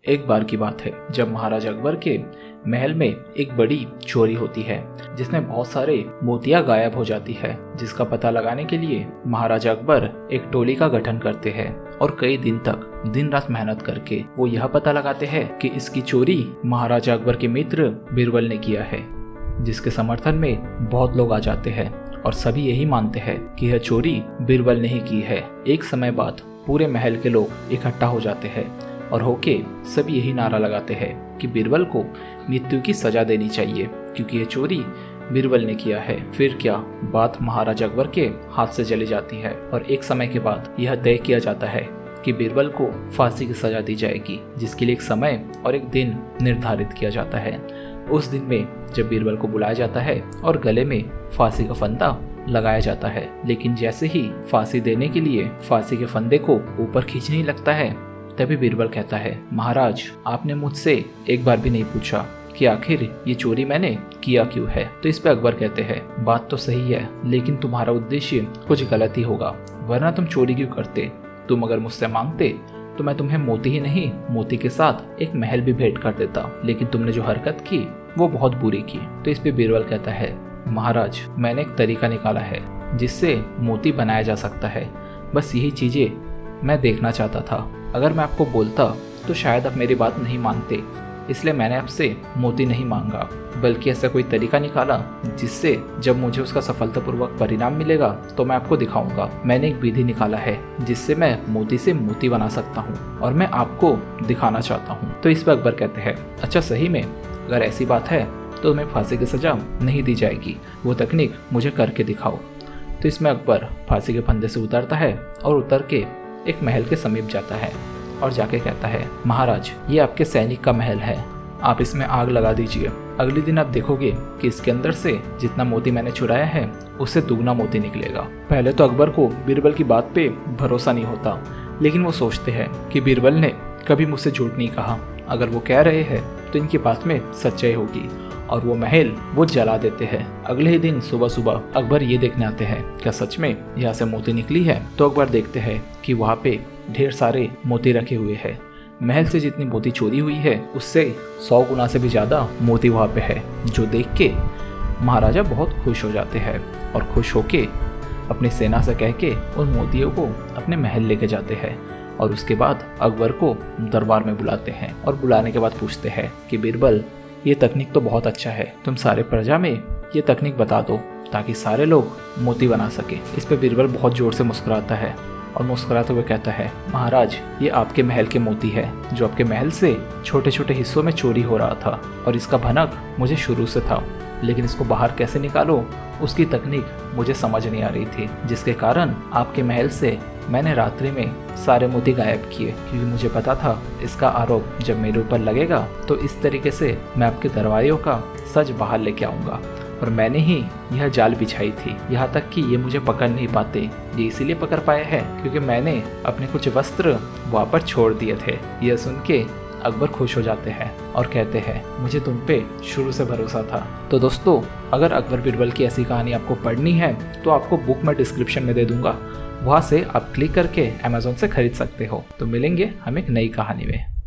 एक बार की बात है जब महाराजा अकबर के महल में एक बड़ी चोरी होती है जिसमें बहुत सारे मोतियां गायब हो जाती है। जिसका पता लगाने के लिए महाराजा अकबर एक टोली का गठन करते हैं और कई दिन तक दिन रात मेहनत करके वो यह पता लगाते हैं कि इसकी चोरी महाराजा अकबर के मित्र बीरबल ने किया है। जिसके समर्थन में बहुत लोग आ जाते हैं और सभी यही मानते हैं कि यह चोरी बीरबल ने ही की है। एक समय बाद पूरे महल के लोग इकट्ठा हो जाते हैं और होके सभी यही नारा लगाते हैं कि बीरबल को मृत्यु की सजा देनी चाहिए क्योंकि ये चोरी बीरबल ने किया है। फिर क्या बात महाराजा अकबर के हाथ से चली जाती है और एक समय के बाद यह तय किया जाता है कि बीरबल को फांसी की सजा दी जाएगी, जिसके लिए एक समय और एक दिन निर्धारित किया जाता है। उस दिन में जब बीरबल को बुलाया जाता है और गले में फांसी का फंदा लगाया जाता है, लेकिन जैसे ही फांसी देने के लिए फांसी के फंदे को ऊपर खींचने लगता है तभी बीरबल कहता है, महाराज आपने मुझसे एक बार भी नहीं पूछा कि आखिर ये चोरी मैंने किया क्यों है। तो इस पे अकबर कहते हैं, बात तो सही है लेकिन तुम्हारा उद्देश्य कुछ गलत ही होगा, वरना तुम चोरी क्यों करते। तुम अगर मुझसे मांगते तो मैं तुम्हें मोती ही नहीं मोती के साथ एक महल भी भेंट कर देता, लेकिन तुमने जो हरकत की वो बहुत बुरी की। तो इस पे बीरबल कहता है, महाराज मैंने एक तरीका निकाला है जिससे मोती बनाया जा सकता है, बस यही चीजें मैं देखना चाहता था। अगर मैं आपको बोलता तो शायद आप मेरी बात नहीं मानते, इसलिए मैंने आपसे मोती नहीं मांगा बल्कि ऐसा कोई तरीका निकाला जिससे जब मुझे उसका सफलतापूर्वक परिणाम मिलेगा तो मैं आपको दिखाऊंगा। मैंने एक विधि निकाला है जिससे मैं मोती से मोती बना सकता हूँ और मैं आपको दिखाना चाहता हूँ। तो इस पर अकबर कहते हैं, अच्छा सही में अगर ऐसी बात है तो तुम्हें फांसी की सजा नहीं दी जाएगी, वो तकनीक मुझे करके दिखाओ। तो इसमें अकबर फांसी के फंदे से उतरता है और उतर के एक महल के समीप जाता है और जाके कहता है, महाराज ये आपके सैनिक का महल है, आप इसमें आग लगा दीजिए। अगले दिन आप देखोगे कि इसके अंदर से जितना मोती मैंने चुराया है उससे दुगना मोती निकलेगा। पहले तो अकबर को बीरबल की बात पे भरोसा नहीं होता, लेकिन वो सोचते हैं कि बीरबल ने कभी मुझसे झूठ नहीं कहा, अगर वो कह रहे हैं तो इनकी बात में सच्चाई होगी, और वो महल वो जला देते हैं। अगले ही दिन सुबह सुबह अकबर ये देखने आते हैं क्या सच में यहाँ से मोती निकली है। तो अकबर देखते हैं कि वहाँ पे ढेर सारे मोती रखे हुए हैं। महल से जितनी मोती चोरी हुई है उससे 100 गुना से भी ज्यादा मोती वहाँ पे है, जो देख के महाराजा बहुत खुश हो जाते हैं और खुश होके अपनी सेना से कह के उन मोतियों को अपने महल लेके जाते हैं। और उसके बाद अकबर को दरबार में बुलाते हैं और बुलाने के बाद पूछते हैं कि बीरबल ये तकनीक तो बहुत अच्छा है, तुम सारे प्रजा में ये तकनीक बता दो ताकि सारे लोग मोती बना सके। इस पे बीरबल बहुत जोर से मुस्कुराता है और मुस्कुराते हुए कहता है, महाराज ये आपके महल के मोती है जो आपके महल से छोटे छोटे हिस्सों में चोरी हो रहा था, और इसका भनक मुझे शुरू से था, लेकिन इसको बाहर कैसे निकालो उसकी तकनीक मुझे समझ नहीं आ रही थी, जिसके कारण आपके महल से मैंने रात्रि में सारे मोती गायब किए, क्योंकि मुझे पता था इसका आरोप जब मेरे ऊपर लगेगा तो इस तरीके से मैं आपके दरबारियों का सच बाहर लेके आऊंगा, और मैंने ही यह जाल बिछाई थी, यहाँ तक कि ये मुझे पकड़ नहीं पाते। ये इसीलिए पकड़ पाए हैं क्योंकि मैंने अपने कुछ वस्त्र वहाँ पर छोड़ दिए थे। यह सुन के अकबर खुश हो जाते हैं और कहते हैं, मुझे तुम पे शुरू से भरोसा था। तो दोस्तों अगर अकबर बीरबल की ऐसी कहानी आपको पढ़नी है तो आपको बुक मैं डिस्क्रिप्शन में दे दूंगा, वहाँ से आप क्लिक करके अमेज़न से खरीद सकते हो। तो मिलेंगे हम एक नई कहानी में।